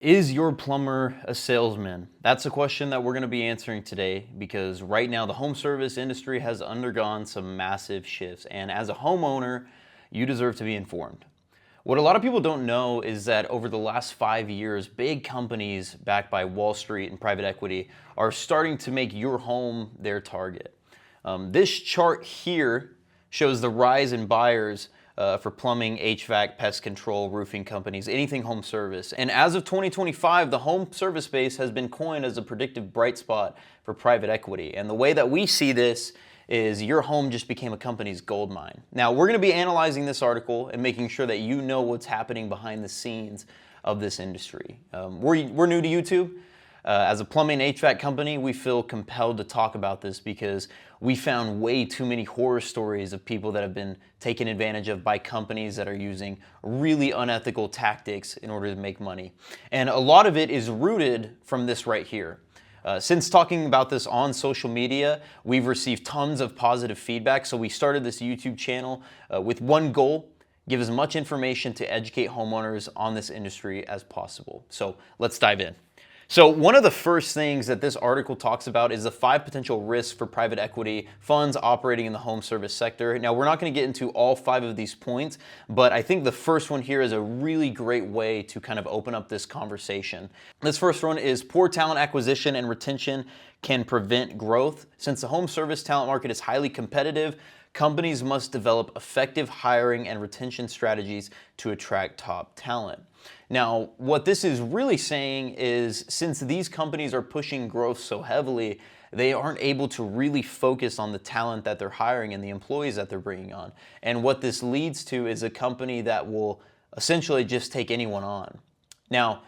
Is your plumber a salesman? That's a question that we're going to be answering today because right now the home service industry has undergone some massive shifts, and as a homeowner, you deserve to be informed. What a lot of people don't know is that over the last 5 years, big companies backed by Wall Street and private equity are starting to make your home their target. This chart here shows the rise in buyers for plumbing, HVAC, pest control, roofing companies, anything home service. And as of 2025, the home service space has been coined as a predictive bright spot for private equity. And the way that we see this is your home just became a company's gold mine. Now, we're going to be analyzing this article and making sure that you know what's happening behind the scenes of this industry. We're new to YouTube. As a plumbing and HVAC company, we feel compelled to talk about this because we found way too many horror stories of people that have been taken advantage of by companies that are using really unethical tactics in order to make money. And a lot of it is rooted from this right here. Since talking about this on social media, we've received tons of positive feedback, so we started this YouTube channel with one goal: give as much information to educate homeowners on this industry as possible. So let's dive in. So one of the first things that this article talks about is the 5 potential risks for private equity funds operating in the home service sector. Now, we're not going to get into all 5 of these points, but I think the first one here is a really great way to kind of open up this conversation. This first one is poor talent acquisition and retention can prevent growth. Since the home service talent market is highly competitive, companies must develop effective hiring and retention strategies to attract top talent. Now, what this is really saying is since these companies are pushing growth so heavily, they aren't able to really focus on the talent that they're hiring and the employees that they're bringing on. And what this leads to is a company that will essentially just take anyone on. Now,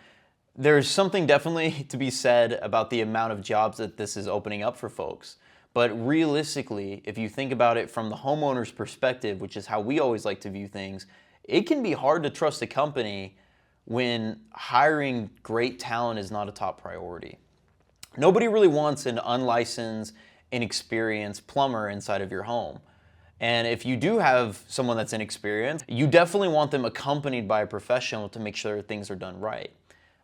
there's something definitely to be said about the amount of jobs that this is opening up for folks. But realistically, if you think about it from the homeowner's perspective, which is how we always like to view things, it can be hard to trust a company when hiring great talent is not a top priority. Nobody really wants an unlicensed, inexperienced plumber inside of your home. And if you do have someone that's inexperienced, you definitely want them accompanied by a professional to make sure things are done right.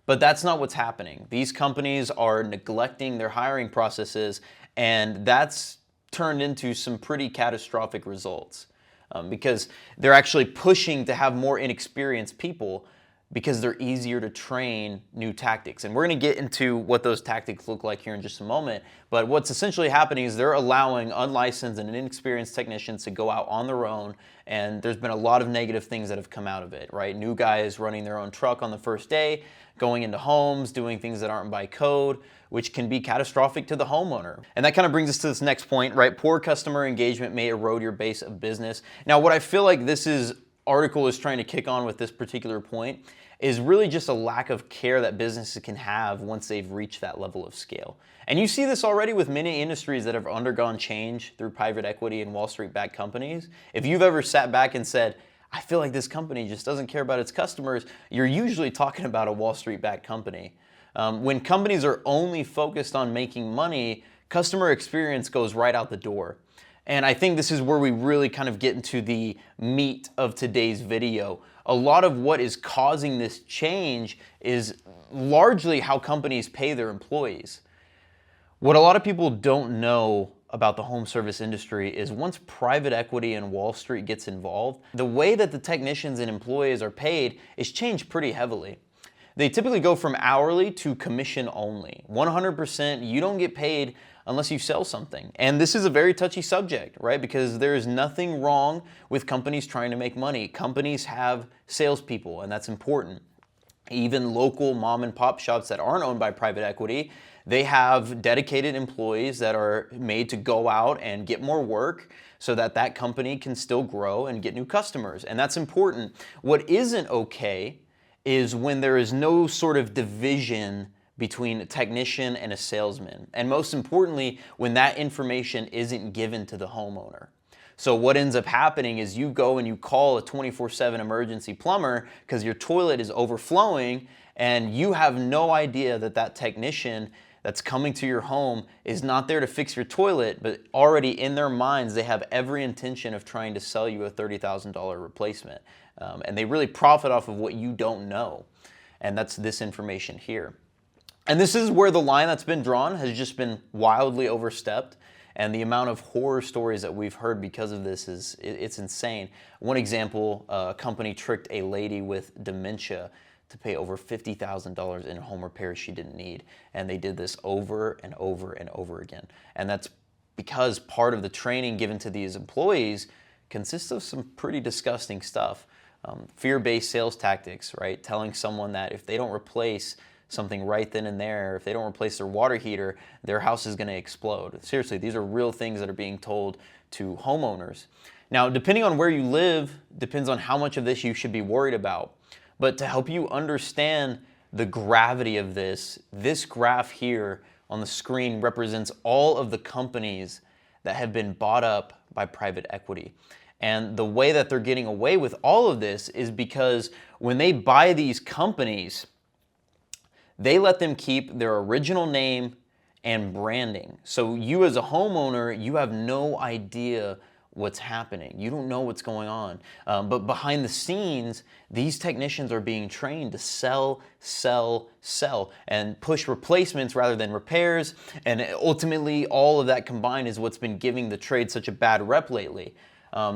But that's not what's happening. These companies are neglecting their hiring processes, and that's turned into some pretty catastrophic results because they're actually pushing to have more inexperienced people because they're easier to train new tactics. And we're going to get into what those tactics look like here in just a moment. But what's essentially happening is they're allowing unlicensed and inexperienced technicians to go out on their own. And there's been a lot of negative things that have come out of it, right? New guys running their own truck on the first day, going into homes, doing things that aren't by code, which can be catastrophic to the homeowner. And that kind of brings us to this next point, right? Poor customer engagement may erode your base of business. Now, what I feel like this article is trying to kick on with this particular point is really just a lack of care that businesses can have once they've reached that level of scale. And you see this already with many industries that have undergone change through private equity and Wall Street backed companies. If you've ever sat back and said, I feel like this company just doesn't care about its customers, you're usually talking about a Wall Street backed company. When companies are only focused on making money, customer experience goes right out the door. And I think this is where we really kind of get into the meat of today's video. A lot of what is causing this change is largely how companies pay their employees. What a lot of people don't know about the home service industry is once private equity and Wall Street gets involved, the way that the technicians and employees are paid is changed pretty heavily. They typically go from hourly to commission only. 100%, you don't get paid unless you sell something. And this is a very touchy subject, right? Because there is nothing wrong with companies trying to make money. Companies have salespeople, and that's important. Even local mom and pop shops that aren't owned by private equity, they have dedicated employees that are made to go out and get more work so that that company can still grow and get new customers. And that's important. What isn't okay is when there is no sort of division between a technician and a salesman. And most importantly, when that information isn't given to the homeowner. So what ends up happening is you go and you call a 24/7 emergency plumber because your toilet is overflowing and you have no idea that that technician that's coming to your home is not there to fix your toilet, but already in their minds, they have every intention of trying to sell you a $30,000 replacement. And they really profit off of what you don't know. and that's this information here. And this is where the line that's been drawn has just been wildly overstepped. And the amount of horror stories that we've heard because of this it's insane. One example, a company tricked a lady with dementia to pay over $50,000 in home repairs she didn't need. And they did this over and over and over again. And that's because part of the training given to these employees consists of some pretty disgusting stuff. Fear-based sales tactics, right? Telling someone that if they don't replace something right then and there, if they don't replace their water heater, their house is going to explode. Seriously, these are real things that are being told to homeowners. Now, depending on where you live, depends on how much of this you should be worried about. But to help you understand the gravity of this graph here on the screen represents all of the companies that have been bought up by private equity. And the way that they're getting away with all of this is because when they buy these companies, they let them keep their original name and branding. So you as a homeowner, you have no idea what's happening. You don't know what's going on. But behind the scenes, these technicians are being trained to sell, sell, sell, and push replacements rather than repairs. And ultimately, all of that combined is what's been giving the trade such a bad rep lately.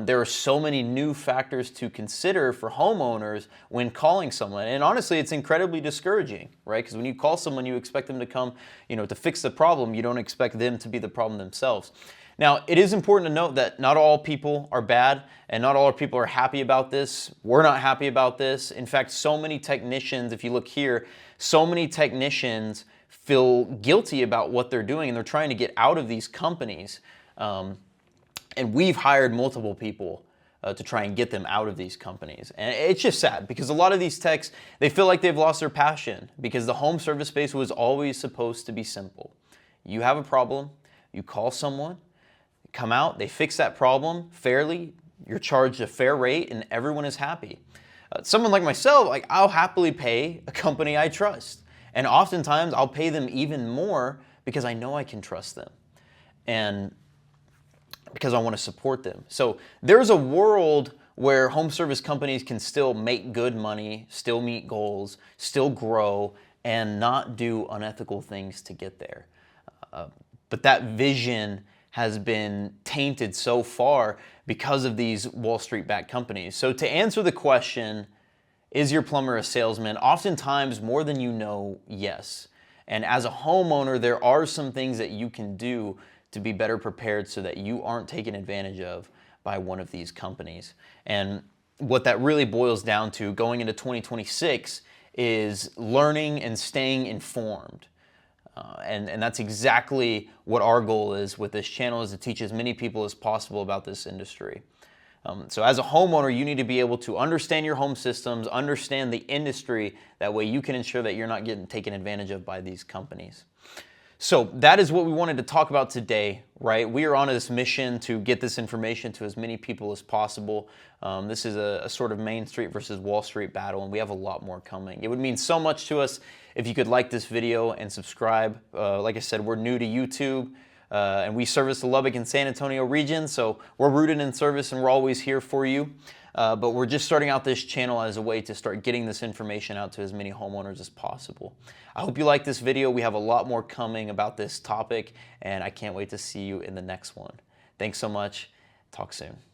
There are so many new factors to consider for homeowners when calling someone. And honestly, it's incredibly discouraging, right? Because when you call someone, you expect them to come, to fix the problem. You don't expect them to be the problem themselves. Now, it is important to note that not all people are bad and not all people are happy about this. We're not happy about this. In fact, so many technicians, if you look here, so many technicians feel guilty about what they're doing and they're trying to get out of these companies. And we've hired multiple people to try and get them out of these companies. And it's just sad because a lot of these techs, they feel like they've lost their passion because the home service space was always supposed to be simple. You have a problem, you call someone, come out, they fix that problem fairly, you're charged a fair rate, and everyone is happy. Someone like myself, I'll happily pay a company I trust. And oftentimes I'll pay them even more because I know I can trust them. And because I want to support them. So there's a world where home service companies can still make good money, still meet goals, still grow, and not do unethical things to get there. But that vision has been tainted so far because of these Wall Street-backed companies. So to answer the question, is your plumber a salesman? Oftentimes, more than you know, yes. And as a homeowner, there are some things that you can do to be better prepared so that you aren't taken advantage of by one of these companies. And what that really boils down to going into 2026 is learning and staying informed. And that's exactly what our goal is with this channel, is to teach as many people as possible about this industry. So as a homeowner, you need to be able to understand your home systems, understand the industry. That way you can ensure that you're not getting taken advantage of by these companies. So that is what we wanted to talk about today, right? We are on this mission to get this information to as many people as possible. This is a sort of Main Street versus Wall Street battle, and we have a lot more coming. It would mean so much to us if you could like this video and subscribe. Like I said, we're new to YouTube, and we service the Lubbock and San Antonio region, so we're rooted in service and we're always here for you. But we're just starting out this channel as a way to start getting this information out to as many homeowners as possible. I hope you like this video. We have a lot more coming about this topic, and I can't wait to see you in the next one. Thanks so much. Talk soon.